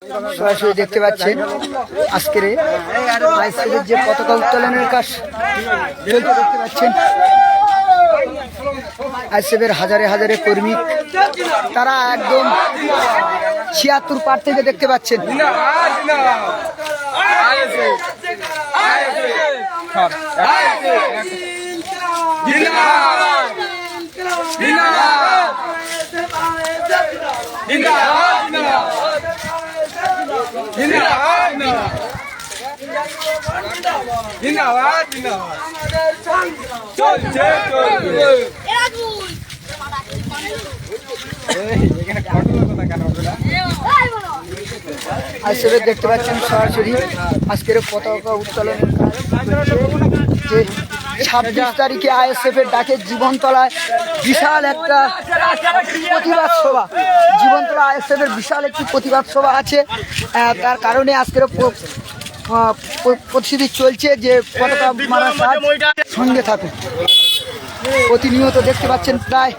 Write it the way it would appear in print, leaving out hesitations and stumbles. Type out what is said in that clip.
সরাসরি দেখতে পাচ্ছেন আজকের আইএসএফের যে পতাকা উত্তোলনের কাজ চলতে দেখতে পাচ্ছেন। আইএসএফের হাজারে হাজারে কর্মী তারা একদম ৭৬ পার থেকে দেখতে পাচ্ছেন। আইএসএফের দেখতে পাচ্ছেন সরাসরি আজকের পতাকা উত্তোলনের যে ২৬ তারিখে আইএসএফের ডাকে জীবনতলায় বিশাল একটা প্রতিবাদ সভা, জীবনতলা আইএসএফের বিশাল একটি প্রতিবাদ সভা আছে। তার কারণে আজকের প্রস্তুতি চলছে যে পতাকা মারার কাজ। সঙ্গে থাকুন, প্রতিনিয়ত দেখতে পাচ্ছেন প্রায়